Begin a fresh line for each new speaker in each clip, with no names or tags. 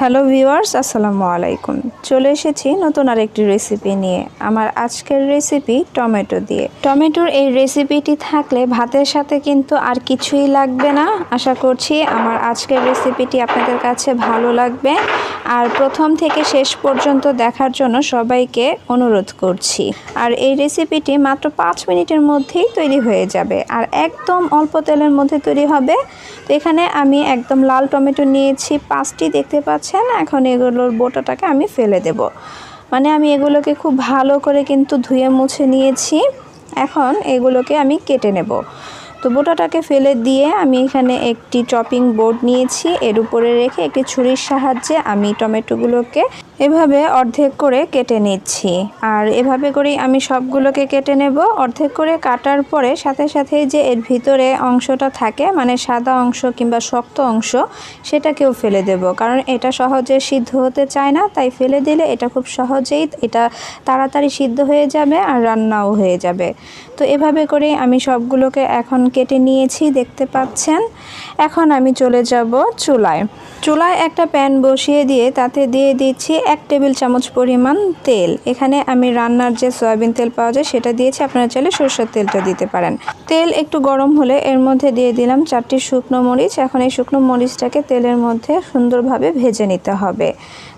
Hello viewers, আসসালামু আলাইকুম। চলে এসেছি নতুন আরেকটি রেসিপি নিয়ে। আমার আজকের রেসিপি টমেটো দিয়ে। টমেটোর এই রেসিপিটি থাকলে ভাতের সাথে কিন্তু আর কিছুই লাগবে না। আশা করছি আমার আজকের রেসিপিটি আপনাদের কাছে ভালো লাগবে। আর প্রথম থেকে শেষ পর্যন্ত দেখার জন্য সবাইকে অনুরোধ করছি। আর এই রেসিপিটি মাত্র 5 মিনিটের মধ্যেই তৈরি হয়ে যাবে আর একদম অল্প তেলের মধ্যে তৈরি হবে। তো এখানে আমি একদম লাল টমেটো নিয়েছি 5টি, দেখতে পাচ্ছেন। এখন এগুলোর বোটাটাকে আমি ফেলে দেব। মানে আমি এগুলোকে খুব ভালো করে কিন্তু ধুয়ে মুছে নিয়েছি। এখন এগুলোকে আমি কেটে নেব। তো বোটাটাকে ফেলে দিয়ে আমি এখানে একটি চপিং বোর্ড নিয়েছি। এর উপরে রেখে একটি ছুরির সাহায্যে আমি টমেটোগুলোকে এভাবে অর্ধেক করে কেটে নিচ্ছি। আর এভাবে করেই আমি সবগুলোকে কেটে নেব। অর্ধেক করে কাটার পরে সাথে সাথে যে এর ভিতরে অংশটা থাকে, মানে সাদা অংশ কিংবা শক্ত অংশ, সেটাকেও ফেলে দেব। কারণ এটা সহজে সিদ্ধ হতে চায় না, তাই ফেলে দিলে এটা খুব সহজেই তাড়াতাড়ি সিদ্ধ হয়ে যাবে আর রান্নাও হয়ে যাবে। তো এভাবে করে আমি সবগুলোকে এখন কেটে নিয়েছি, দেখতে পাচ্ছেন। এখন আমি চলে যাব চুলায় একটা প্যান বসিয়ে দিয়ে তাতে দিয়ে দিচ্ছি 1 টেবিল চামচ পরিমাণ তেল। এখানে আমি রান্নার যে সয়াবিন তেল পাওয়া যায় সেটা দিয়েছি, আপনারা চাইলে সরষের তেলটা দিতে পারেন। তেল একটু গরম হলে এর মধ্যে দিয়ে দিলাম 4টি শুকনো মরিচ। এখন এই শুকনো মরিচটাকে তেলের মধ্যে সুন্দরভাবে ভেজে নিতে হবে।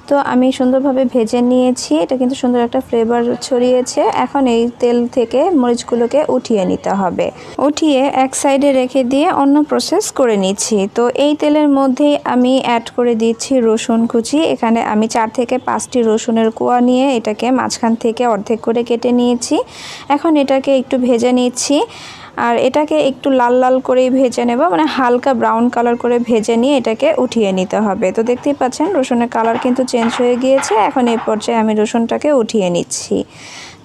তো আমি সুন্দরভাবে ভেজে নিয়েছি, এটা কিন্তু সুন্দর একটা ফ্লেভার ছড়িয়েছে। এখন এই তেল থেকে মরিচগুলোকে উঠিয়ে নিতে হবে। উঠিয়ে এক সাইডে রেখে দিয়ে অন্য প্রসেস করে নিচ্ছি। তো এই তেলের মধ্যেই আমি অ্যাড করে দিচ্ছি রসুন কুচি। এখানে আমি 4 থেকে 5টি রসুনের কোয়া নিয়ে এটাকে মাঝখান থেকে অর্ধেক করে কেটে নিয়েছি। এখন এটাকে একটু ভেজে নিচ্ছি। আর এটাকে একটু লাল লাল করেই ভেজে নেব, মানে হালকা ব্রাউন কালার করে ভেজে নিয়ে এটাকে উঠিয়ে নিতে হবে। তো দেখতেই পাচ্ছেন রসুনের কালার কিন্তু চেঞ্জ হয়ে গিয়েছে। এখন এই পর্যায়ে আমি রসুনটাকে উঠিয়ে নিচ্ছি।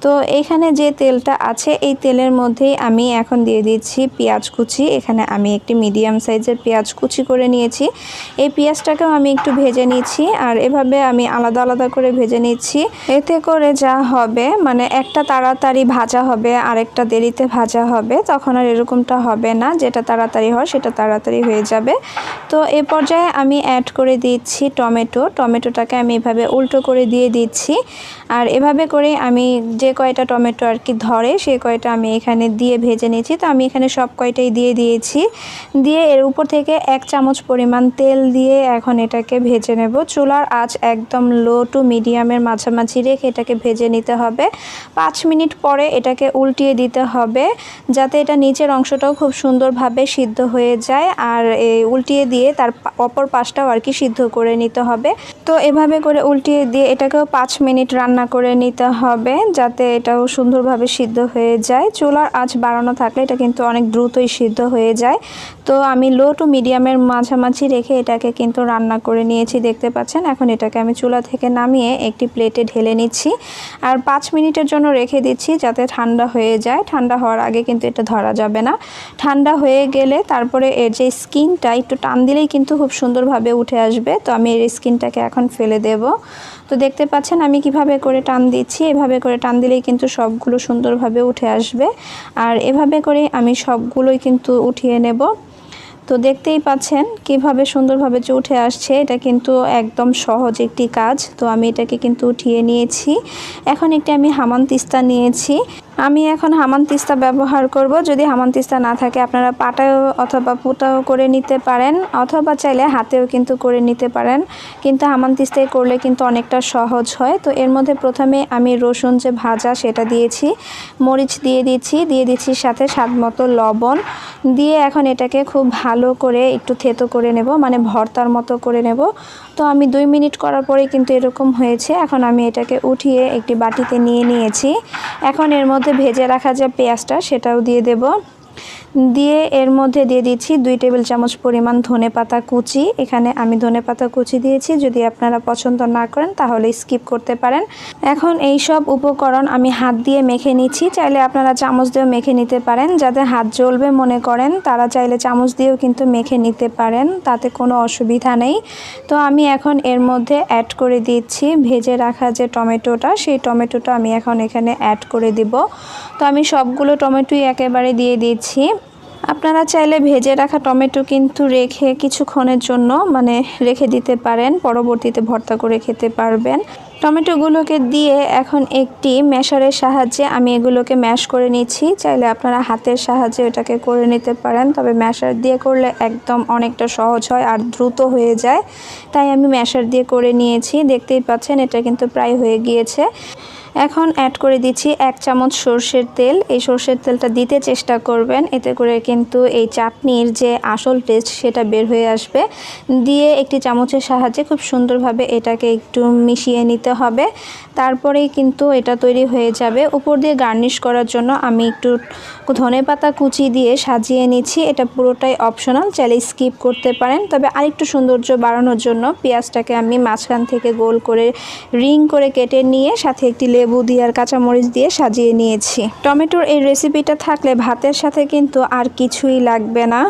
তো এইখানে যে তেলটা আছে এই তেলের মধ্যেই আমি এখন দিয়ে দিচ্ছি পেঁয়াজ কুচি। এখানে আমি একটি মিডিয়াম সাইজের পেঁয়াজ কুচি করে নিয়েছি। এই পেঁয়াজটাকেও আমি একটু ভেজে নিচ্ছি। আর এভাবে আমি আলাদা আলাদা করে ভেজে নিচ্ছি। এতে করে যা হবে, মানে একটা তাড়াতাড়ি ভাজা হবে আরেকটা দেরিতে ভাজা হবে, তখন আর এরকমটা হবে না। যেটা তাড়াতাড়ি হয় সেটা তাড়াতাড়ি হয়ে যাবে। তো এ পর্যায়ে আমি অ্যাড করে দিচ্ছি টমেটোটাকে আমি এভাবে উল্টো করে দিয়ে দিচ্ছি। আর এভাবে করে আমি যে কয়টা টমেটো আর কি ধরে সেই কয়টা আমি এখানে দিয়ে ভেজে নিয়েছি। তো আমি এখানে সব কয়টাই দিয়ে দিয়েছি। দিয়ে এর উপর থেকে 1 চামচ পরিমাণ তেল দিয়ে এখন এটাকে ভেজে নেব। চুলার আঁচ একদম লো টু মিডিয়ামের মাঝামাঝি রেখে এটাকে ভেজে নিতে হবে। 5 মিনিট পরে এটাকে উল্টিয়ে দিতে হবে, যাতে এটা নিচের অংশটাও খুব সুন্দরভাবে সিদ্ধ হয়ে যায়। আর এই উল্টিয়ে দিয়ে তার অপর পাশটাও আর কি সিদ্ধ করে নিতে হবে। তো এভাবে করে উল্টিয়ে দিয়ে এটাকেও 5 মিনিট রান্না করে নিতে হবে, যাতে এটাও সুন্দরভাবে সিদ্ধ হয়ে যায়। চুলার আঁচ বাড়ানো থাকলে এটা কিন্তু অনেক দ্রুতই সিদ্ধ হয়ে যায়। তো আমি লো টু মিডিয়ামের মাঝামাঝি রেখে এটাকে কিন্তু রান্না করে নিয়েছি, দেখতে পাচ্ছেন। এখন এটাকে আমি চুলা থেকে নামিয়ে একটি প্লেটে ঢেলে নিচ্ছি। আর 5 মিনিটের জন্য রেখে দিচ্ছি যাতে ঠান্ডা হয়ে যায়। ঠান্ডা হওয়ার আগে কিন্তু এটা ধরা যাবে না। ঠান্ডা হয়ে গেলে তারপরে এর যে স্কিনটা একটু টান দিলেই কিন্তু খুব সুন্দরভাবে উঠে আসবে। তো আমি এর স্কিনটাকে এখন ফেলে দেব। তো দেখতে পাচ্ছেন আমি কিভাবে করে টান দিচ্ছি। এভাবে করে টান দিলেই কিন্তু সবগুলো সুন্দরভাবে উঠে আসবে। আর এভাবে করে আমি সবগুলোই কিন্তু উঠিয়ে নেব। তো দেখতেই পাচ্ছেন কিভাবে সুন্দরভাবে যে উঠে আসছে। এটা কিন্তু একদম সহজ একটি কাজ। তো আমি এটাকে কিন্তু উঠিয়ে নিয়েছি। এখন একটি আমি হামান তিস্তা নিয়েছি। আমি এখন হামান তিস্তা ব্যবহার করব। যদি হামান তিস্তা না থাকে আপনারা পাটায়ও অথবা পুটাও করে নিতে পারেন, অথবা চাইলে হাতেও কিন্তু করে নিতে পারেন। কিন্তু হামান তিস্তায় করলে কিন্তু অনেকটা সহজ হয়। তো এর মধ্যে প্রথমে আমি রসুন যে ভাজা সেটা দিয়েছি, মরিচ দিয়ে দিচ্ছি সাথে স্বাদ মতো লবণ দিয়ে এখন এটাকে খুব ভালো করে একটু থেতো করে নেব, মানে ভর্তার মতো করে নেব। তো আমি 2 মিনিট করার পরে কিন্তু এরকম হয়েছে। এখন আমি এটাকে উঠিয়ে একটি বাটিতে নিয়ে নিয়েছি। এখন এর মধ্যে ভেজে রাখা যে পেঁয়াজটা সেটাও দিয়ে দেব। দিয়ে এর মধ্যে দিয়ে দিচ্ছি 2 টেবিল চামচ পরিমাণ ধনেপাতা কুচি। এখানে আমি ধনেপাতা কুচি দিয়েছি, যদি আপনারা পছন্দ না করেন তাহলে স্কিপ করতে পারেন। এখন এই সব উপকরণ আমি হাত দিয়ে মেখে নিচ্ছি। চাইলে আপনারা চামচ দিয়েও মেখে নিতে পারেন। যাদের হাত জ্বলবে মনে করেন তারা চাইলে চামচ দিয়েও কিন্তু মেখে নিতে পারেন, তাতে কোনো অসুবিধা নেই। তো আমি এখন এর মধ্যে অ্যাড করে দিচ্ছি ভেজে রাখা যে টমেটোটা, সেই টমেটোটা আমি এখন এখানে অ্যাড করে দিব। তো আমি সবগুলো টমেটোই একেবারে দিয়ে দিচ্ছি। আপনারা চাইলে ভেজে রাখা টমেটো কিন্তু রেখে কিছুক্ষণের জন্য রেখে দিতে পারেন, পরবর্তীতে ভর্তা করে খেতে পারবেন। টমেটোগুলোকে দিয়ে এখন একটি ম্যাশারের সাহায্যে আমি এগুলোকে ম্যাশ করে নিচ্ছি। চাইলে আপনারা হাতের সাহায্যে এটাকে করে নিতে পারেন, তবে ম্যাশার দিয়ে করলে একদম অনেকটা সহজ হয় আর দ্রুত হয়ে যায়, তাই আমি ম্যাশার দিয়ে করে নিয়েছি। দেখতেই পাচ্ছেন এটা কিন্তু প্রায় হয়ে গিয়েছে। এখন অ্যাড করে দিচ্ছি 1 চামচ সরষের তেল। এই সরষের তেলটা দিতে চেষ্টা করবেন, এতে করে কিন্তু এই চাটনির যে আসল টেস্ট সেটা বের হয়ে আসবে। দিয়ে একটি চামচের সাহায্যে খুব সুন্দরভাবে এটাকে একটু মিশিয়ে নিতে হবে, তারপরেই কিন্তু এটা তৈরি হয়ে যাবে। উপর দিয়ে গার্নিশ করার জন্য আমি একটু ধনেপাতা কুচি দিয়ে সাজিয়ে নিচ্ছি। এটা পুরোটাই অপশনাল, চাইলে স্কিপ করতে পারেন। তবে আরেকটু সৌন্দর্য বাড়ানোর জন্য পেঁয়াজটাকে আমি মাঝখান থেকে গোল করে রিং করে কেটে নিয়ে সাথে একটি লেবু দিয়ে আর কাঁচামরিচ দিয়ে সাজিয়ে নিয়েছি। টমেটোর এই রেসিপিটা থাকলে ভাতের সাথে কিন্তু আর কিছুই লাগবে না।